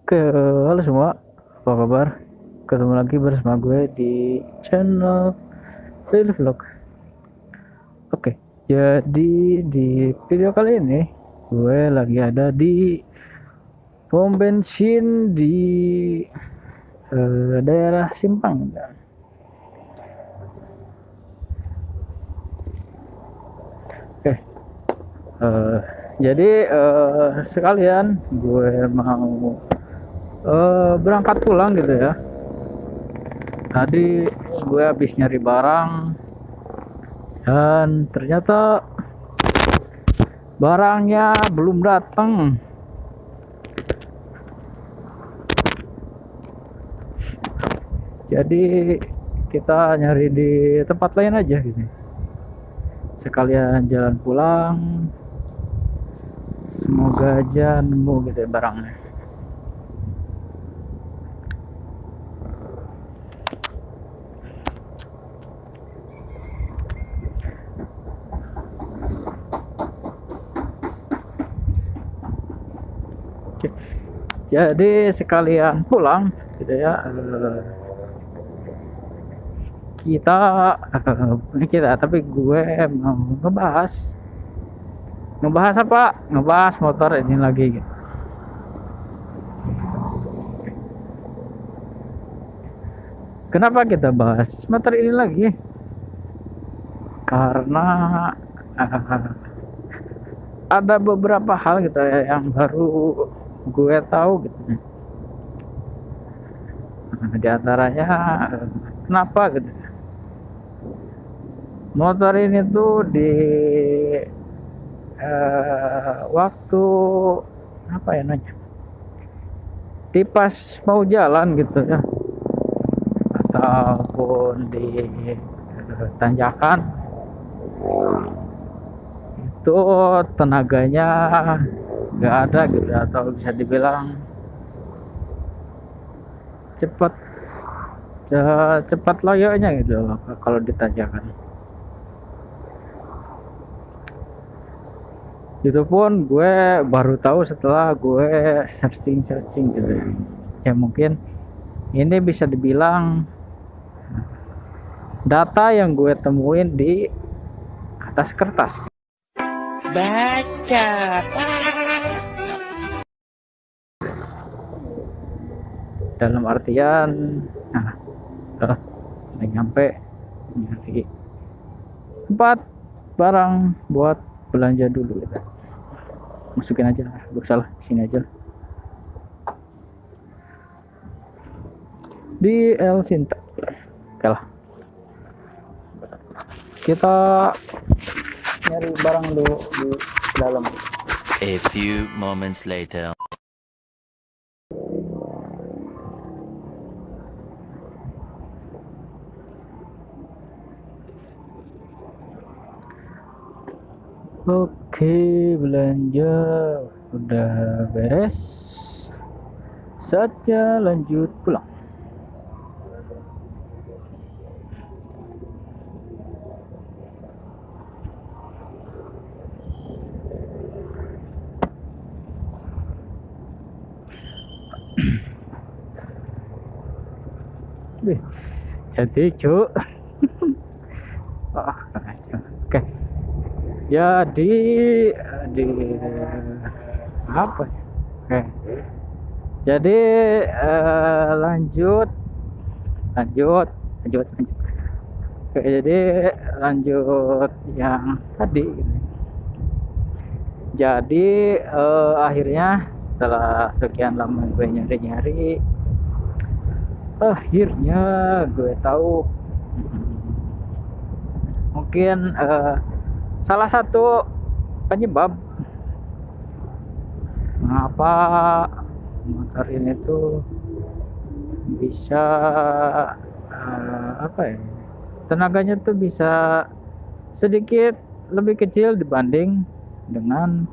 Oke, halo semua, apa kabar? Ketemu lagi bersama gue di channel Daily Vlog. Oke, jadi di video kali ini gue lagi ada di pom bensin di daerah Simpang. Oke, eh, jadi sekalian gue mau berangkat pulang gitu ya. Tadi gue habis nyari barang dan ternyata barangnya belum datang. Jadi kita nyari di tempat lain aja gitu. Sekalian jalan pulang. Semoga aja nemu gitu ya barangnya. Oke. Jadi sekalian pulang gitu ya. Tapi gue mau ngebahas apa? Ngebahas motor ini lagi gitu. Kenapa kita bahas motor ini lagi? Karena ada beberapa hal gitu ya yang baru gue tahu gitu. Di antaranya kenapa gitu. Motor ini tuh di waktu apa ya namanya? Di pas mau jalan gitu ya. Ataupun di tanjakan itu tenaganya nggak ada gitu, atau bisa dibilang cepat cepat loyonya gitu kalau ditanjakan. Itu pun gue baru tahu setelah gue searching gitu ya. Mungkin ini bisa dibilang data yang gue temuin di atas kertas. Baca. Dalam artian udah nyampe nyari tempat barang buat belanja dulu gitu. Masukin aja, gak usah lah, sini aja di El Sinta. Oke lah, kita nyari barang dulu di dalam. A few moments later. Oke, belanja udah beres, saatnya lanjut pulang. Wih, cantik cu. Oh, oke, jadi di apa ya? Oke, jadi lanjut. Oke, jadi lanjut yang tadi gitu. Jadi akhirnya setelah sekian lama gue nyari-nyari, akhirnya gue tahu mungkin salah satu penyebab mengapa motor ini tuh bisa apa ya, tenaganya tuh bisa sedikit lebih kecil dibanding dengan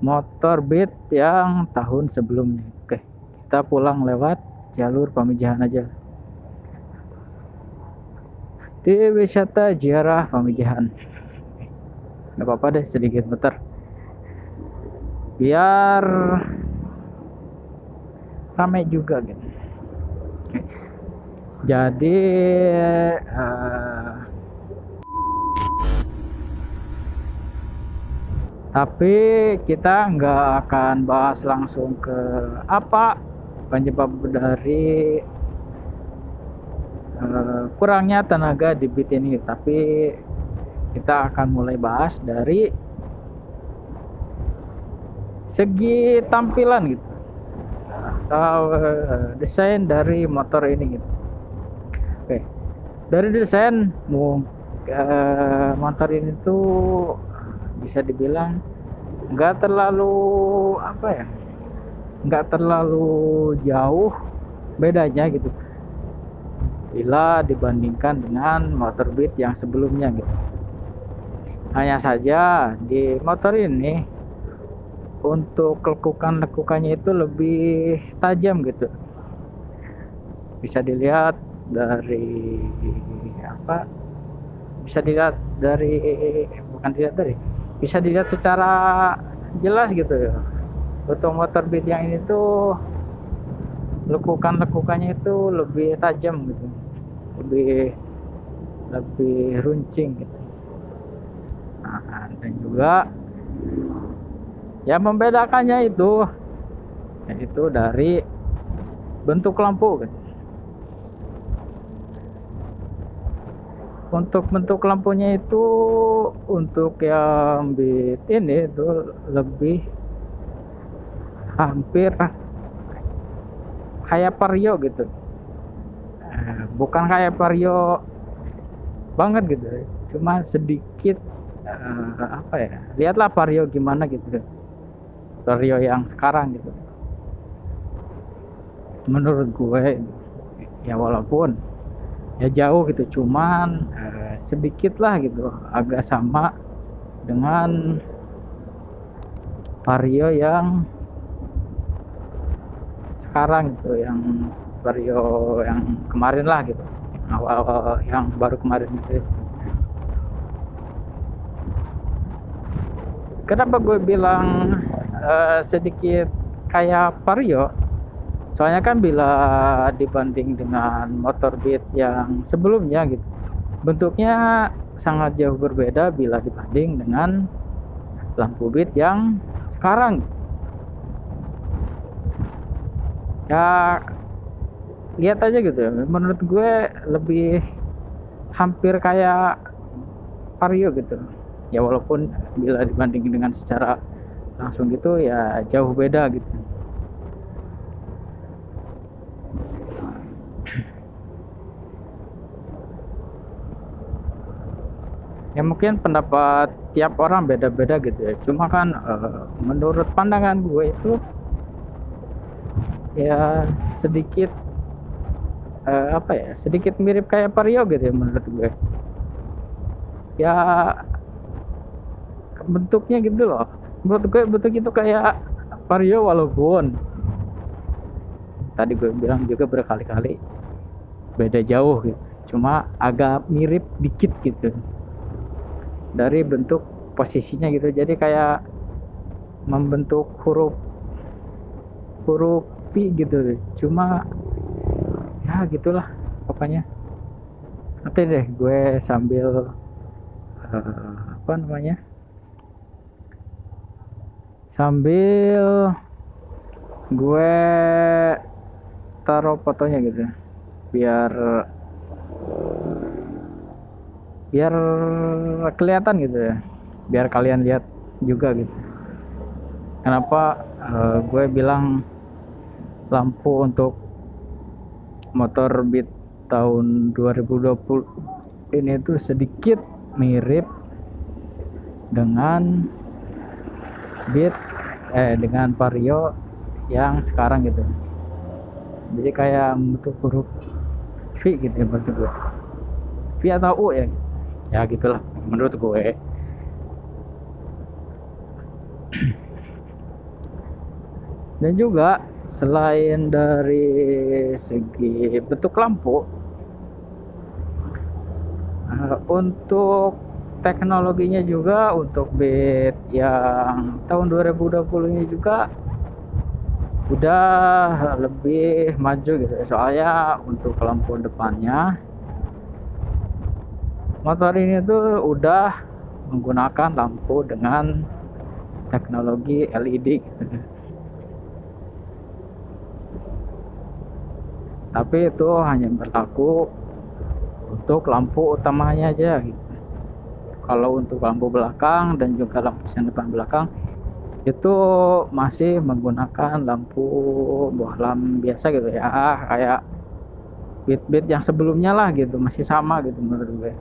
motor Beat yang tahun sebelumnya. Oke, kita pulang lewat jalur Pamijahan aja, di wisata ziarah Pamijahan. Gak apa-apa deh sedikit muter biar ramai juga gitu. Oke. Jadi tapi kita nggak akan bahas langsung ke apa penyebab dari kurangnya tenaga di bit ini, tapi kita akan mulai bahas dari segi tampilan gitu, atau desain dari motor ini gitu. Oke, dari desain motor ini tuh bisa dibilang nggak terlalu apa ya, nggak terlalu jauh bedanya gitu bila dibandingkan dengan motor Beat yang sebelumnya gitu. Hanya saja di motor ini untuk lekukannya itu lebih tajam gitu. Bisa dilihat dari apa? Bisa dilihat dari bisa dilihat secara jelas gitu ya. Untuk motor Beat yang ini tuh lekukannya itu lebih tajam gitu, lebih runcing gitu. Nah, dan juga yang membedakannya itu yaitu dari bentuk lampu gitu. Untuk bentuk lampunya itu untuk yang Beat ini itu lebih hampir kayak Vario gitu, bukan kayak Vario banget gitu, cuma sedikit apa ya, lihatlah Vario gimana gitu, Vario yang sekarang gitu. Menurut gue ya, walaupun ya jauh gitu, cuman sedikit lah gitu, agak sama dengan Vario yang sekarang gitu, yang Vario yang kemarin lah gitu, awal yang baru kemarin gitu. Kenapa gue bilang sedikit kayak Vario? Soalnya kan bila dibanding dengan motor Beat yang sebelumnya gitu, bentuknya sangat jauh berbeda bila dibanding dengan lampu Beat yang sekarang. Ya lihat aja gitu ya, menurut gue lebih hampir kayak Vario gitu ya, walaupun bila dibandingin dengan secara langsung gitu ya jauh beda gitu. Ya mungkin pendapat tiap orang beda-beda gitu ya, cuma kan menurut pandangan gue itu ya sedikit apa ya, sedikit mirip kayak Vario gitu ya menurut gue ya, bentuknya gitu loh. Menurut gue bentuk itu kayak Vario, walaupun tadi gue bilang juga berkali-kali beda jauh gitu, cuma agak mirip dikit gitu dari bentuk posisinya gitu. Jadi kayak membentuk huruf P gitu, cuma ya gitulah pokoknya. Nanti deh gue sambil apa namanya, sambil gue taruh fotonya gitu biar kelihatan gitu ya, biar kalian lihat juga gitu kenapa gue bilang lampu untuk motor Beat tahun 2020 ini tuh sedikit mirip dengan Beat dengan Vario yang sekarang gitu. Jadi kayak bentuk huruf V gitu ya menurut gue, V atau U ya, ya gitulah menurut gue. Dan juga selain dari segi bentuk lampu, untuk teknologinya juga untuk Beat yang tahun 2020 ini juga udah lebih maju gitu. Soalnya untuk lampu depannya motor ini tuh udah menggunakan lampu dengan teknologi LED gitu. Tapi itu hanya berlaku untuk lampu utamanya aja gitu. Kalau untuk lampu belakang dan juga lampu sen depan belakang itu masih menggunakan lampu bohlam biasa gitu ya, kayak bit-bit yang sebelumnya lah gitu, masih sama gitu menurut gue.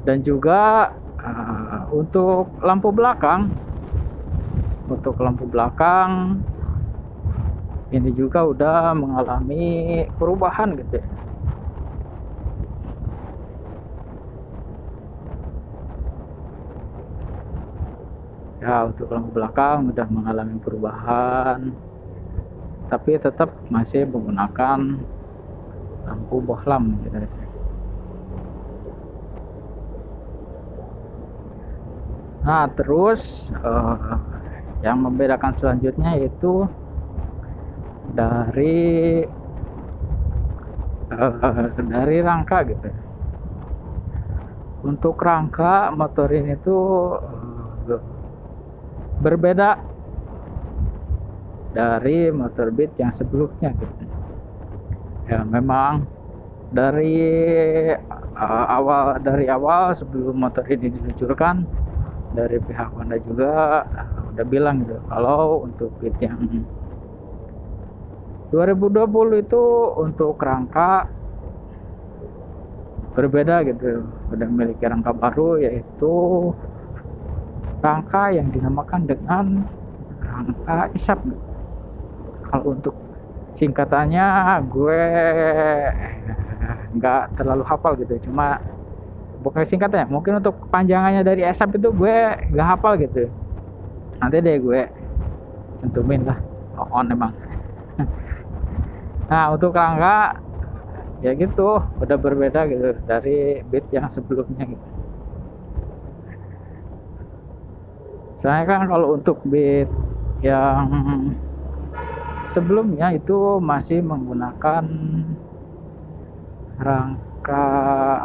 Dan juga untuk lampu belakang ini juga udah mengalami perubahan gitu ya. Ya, untuk lampu belakang udah mengalami perubahan, tapi tetap masih menggunakan lampu bohlam gitu. Nah, terus yang membedakan selanjutnya itu dari rangka gitu. Untuk rangka motor ini tuh berbeda dari motor Beat yang sebelumnya gitu. Ya memang dari awal sebelum motor ini diluncurkan, dari pihak Honda juga udah bilang gitu kalau untuk Beat yang 2020 itu untuk rangka berbeda gitu, udah memiliki rangka baru, yaitu rangka yang dinamakan dengan rangka ISAP. Kalau untuk singkatannya gue nggak terlalu hafal gitu, cuma bukan singkatannya, mungkin untuk kepanjangannya dari ISAP itu gue nggak hafal gitu. Nanti deh gue cantumin lah, on emang. Nah, untuk rangka ya gitu udah berbeda gitu dari Beat yang sebelumnya gitu. Soalnya kan kalau untuk Beat yang sebelumnya itu masih menggunakan rangka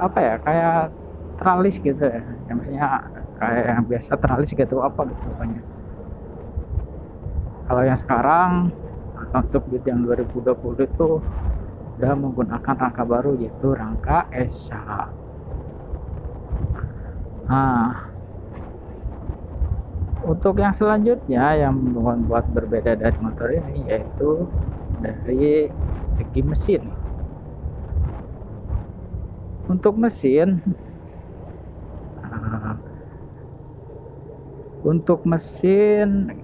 apa ya, kayak tralis gitu ya, yang maksudnya kayak yang biasa tralis gitu apa gitu pokoknya. Kalau yang sekarang untuk Beat yang 2020 itu udah menggunakan rangka baru, yaitu rangka ESA. Nah, untuk yang selanjutnya yang membuat berbeda dari motor ini yaitu dari segi mesin. Untuk mesin untuk mesin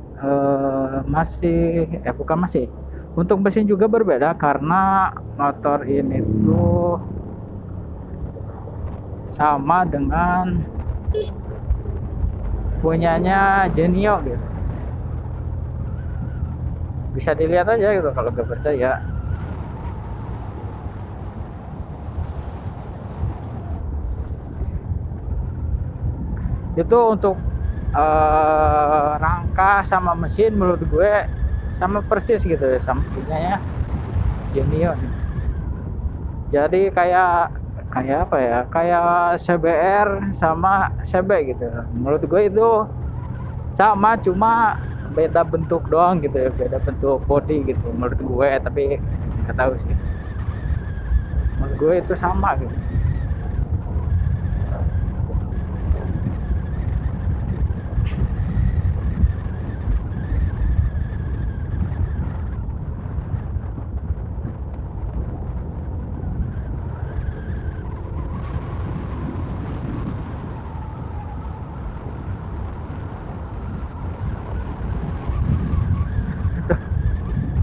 juga berbeda, karena motor ini tuh sama dengan punyanya Genio gitu. Bisa dilihat aja gitu kalau gak percaya. Itu untuk rangka sama mesin menurut gue sama persis gitu ya, sama punyanya Genio. Jadi kayak apa ya, kayak CBR sama CB gitu. Menurut gue itu sama, cuma beda bentuk doang gitu ya, beda bentuk body gitu menurut gue, tapi nggak tahu sih, menurut gue itu sama gitu.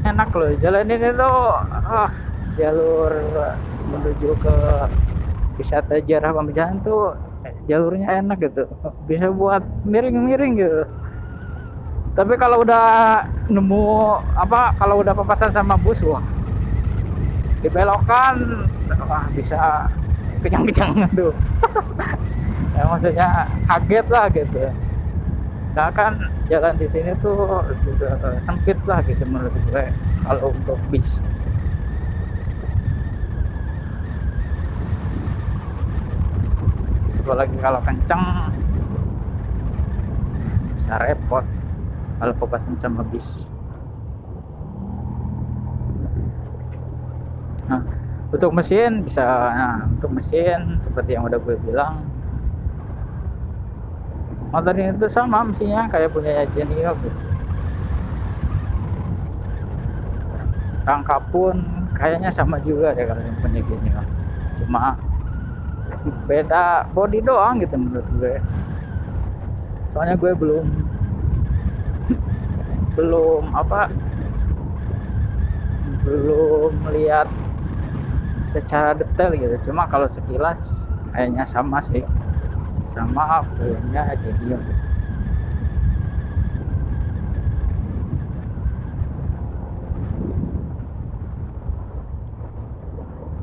Enak loh jalan ini tuh, jalur menuju ke wisata Jarah Pamijahan tuh jalurnya enak gitu, bisa buat miring-miring gitu. Tapi kalau udah nemu kalau udah papasan sama bus, wah dibelokan, wah bisa kejang-kejang tuh. Ya, maksudnya kaget lah gitu. Misalkan jalan di sini tuh juga sempit lah gitu menurut gue kalau untuk bis. Apalagi kalau kencang bisa repot kalau papasan sama bis. Nah, untuk mesin bisa, untuk mesin seperti yang udah gue bilang, motor ini tuh sama mesinnya kayak punya Genio gitu. Rangka pun kayaknya sama juga deh kalau yang punya Genio. Cuma beda body doang gitu menurut gue. Soalnya gue belum melihat secara detail gitu. Cuma kalau sekilas kayaknya sama sih, sama punya Genio.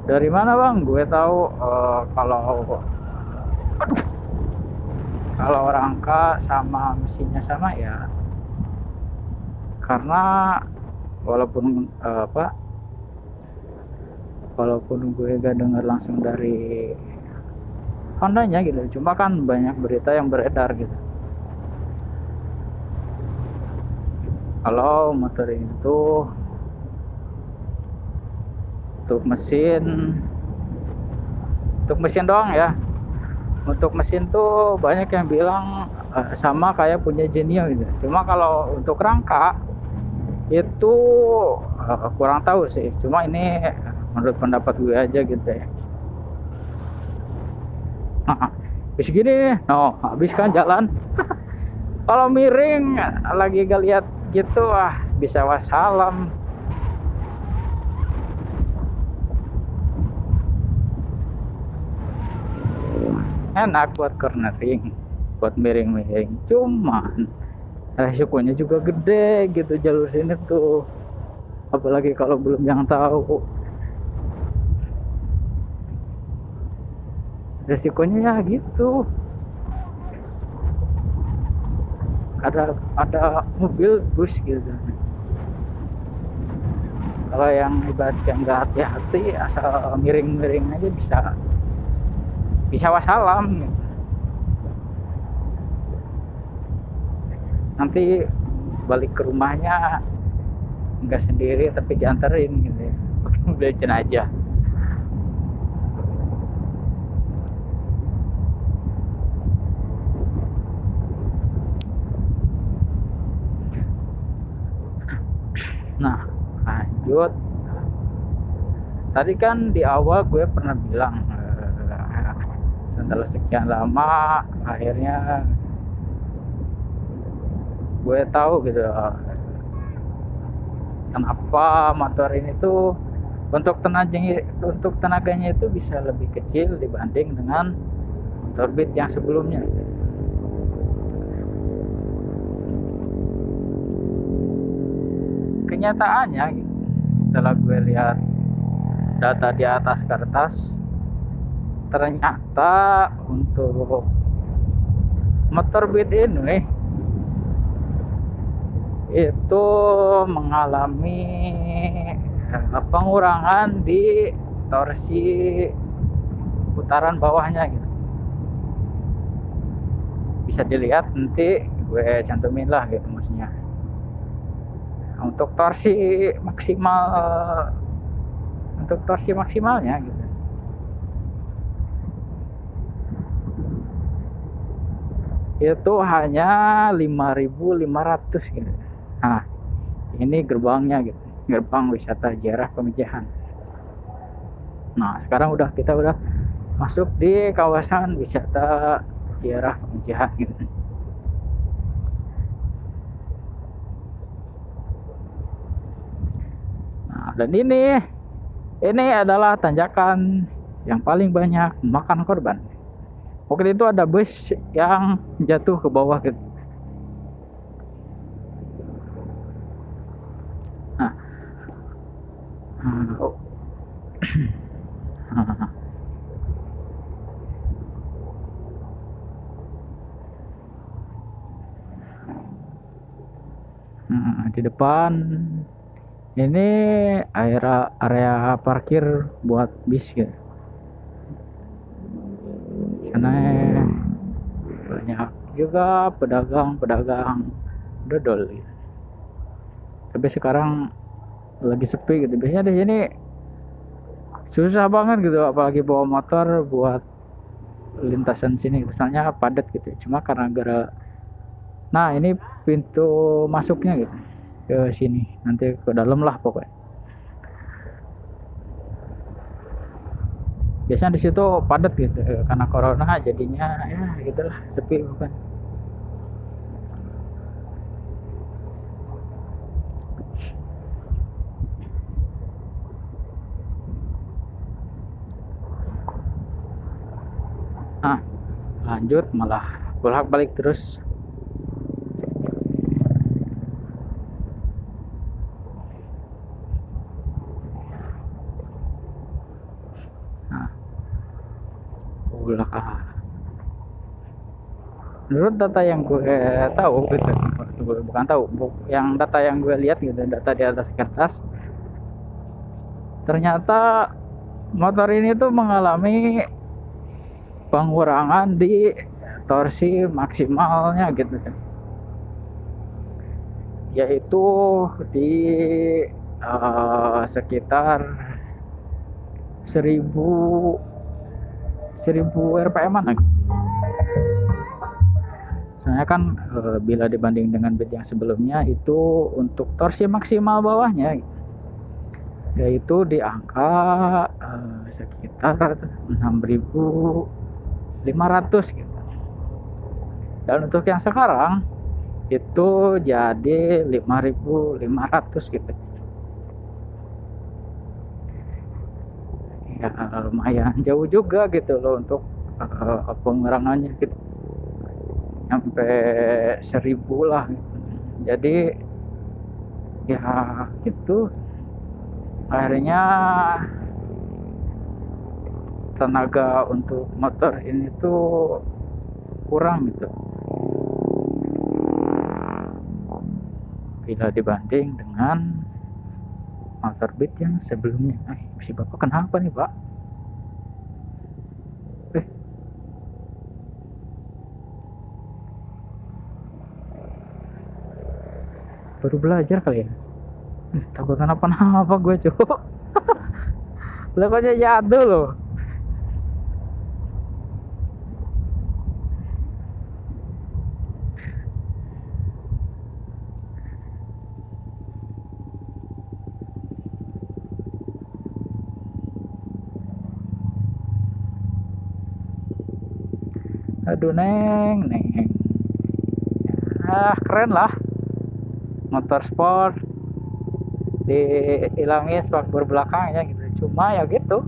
Dari mana bang? Gue tahu kalau rangka sama mesinnya sama ya, karena walaupun walaupun gue gak dengar langsung dari Hondanya gitu, cuma kan banyak berita yang beredar gitu. Kalau motor ini tuh untuk mesin doang ya. Untuk mesin tuh banyak yang bilang sama kayak punya Genio gitu. Cuma kalau untuk rangka itu kurang tahu sih. Cuma ini menurut pendapat gue aja gitu ya. Nah, habis gini, habis kan jalan. Kalau miring lagi gak lihat gitu, bisa wassalam. Enak buat cornering, buat miring-miring, cuman resikonya juga gede gitu jalur sini tuh, apalagi kalau belum yang tahu. Resikonya ya gitu, ada mobil bus gitu. Kalau yang ibarat yang nggak hati-hati asal miring-miring aja bisa wassalam. Nanti balik ke rumahnya nggak sendiri tapi dianterin gitu ya, pakai mobil jenazah. Nah, lanjut. Tadi kan di awal gue pernah bilang setelah sekian lama akhirnya gue tahu gitu kenapa motor ini tuh untuk tenaganya itu bisa lebih kecil dibanding dengan motor Beat yang sebelumnya. Kenyataannya gitu, setelah gue lihat data di atas kertas, ternyata untuk motor Beat ini itu mengalami pengurangan di torsi putaran bawahnya gitu. Bisa dilihat nanti gue cantumin lah gitu maksudnya. Untuk torsi maksimalnya gitu. Itu hanya 5.500 gitu. Nah, ini gerbangnya gitu. Gerbang wisata Ziarah Pamijahan. Nah, sekarang kita udah masuk di kawasan wisata Ziarah Pamijahan gitu. Nah, dan ini adalah tanjakan yang paling banyak makan korban. Waktu itu ada bus yang jatuh ke bawah gitu. Nah, di depan ini area parkir buat bis gitu. Sana banyak juga pedagang-pedagang dodol gitu. Tapi sekarang lagi sepi gitu. Biasanya di sini susah banget gitu, apalagi bawa motor buat lintasan sini. Misalnya padat gitu. Cuma karena nah ini pintu masuknya gitu ke sini. Nanti ke dalam lah pokoknya. Biasanya di situ padat gitu karena corona jadinya ya gitulah sepi bukan. Nah, lanjut malah bolak-balik terus. Nah, bolak menurut data yang gue tahu gitu, bukan tahu, yang data yang gue lihat gitu, data di atas kertas, ternyata motor ini tuh mengalami pengurangan di torsi maksimalnya gitu, yaitu di sekitar 1000 rpm-an. Soalnya kan bila dibanding dengan bed yang sebelumnya itu untuk torsi maksimal bawahnya yaitu di angka sekitar 6500 gitu. Dan untuk yang sekarang itu jadi 5500 gitu. Ya lumayan jauh juga gitu loh untuk pengurangannya gitu. Sampai 1000 lah gitu. Jadi ya gitu, akhirnya tenaga untuk motor ini tuh kurang gitu bila dibanding dengan motor beat yang sebelumnya. Si bapak kenapa nih pak? Baru belajar kali ya. Takut kenapa-napa gue cuk. Lekonya jatuh loh. Aduh neng keren lah motor sport, dihilangin spakbor belakangnya gitu. Cuma ya gitu,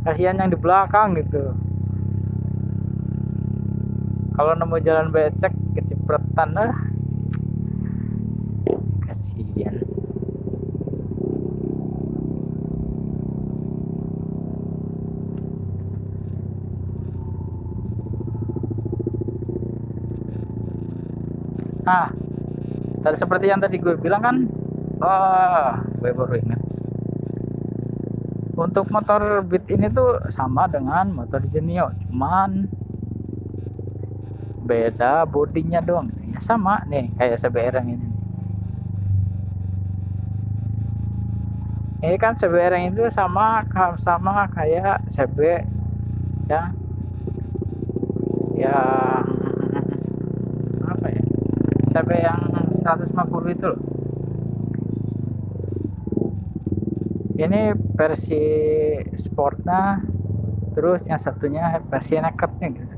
kasihan yang di belakang gitu, kalau nemu jalan becek kecipretan kasihan. Nah, seperti yang tadi gue bilang kan, gue baru ingat. Untuk motor Beat ini tuh sama dengan motor Genio, cuman beda bodinya doang. Ya sama nih kayak CBR yang ini. Ini kan CBR yang itu sama kayak CB yang apa ya? CB yang 150 itu loh. Ini versi sportnya, terus yang satunya versi nakednya gitu.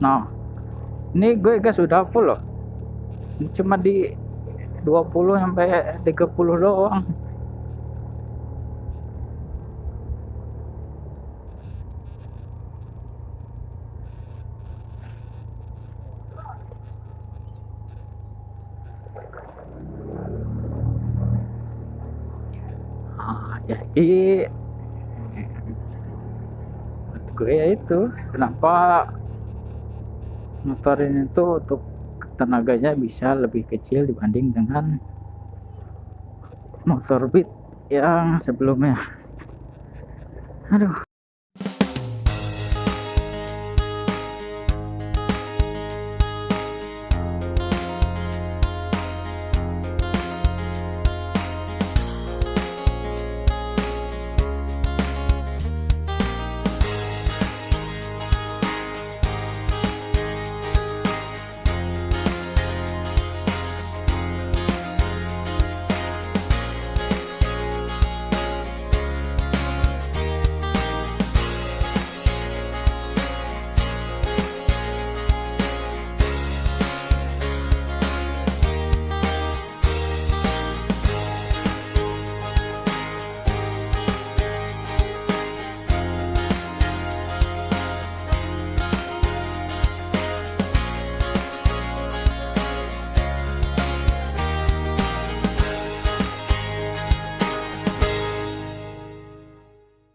Nah, ini gue gas udah full loh. Cuma di 20 sampai 30 doang. Jadi menurut gue ya itu kenapa motor ini tuh untuk tenaganya bisa lebih kecil dibanding dengan motor Beat yang sebelumnya. Aduh.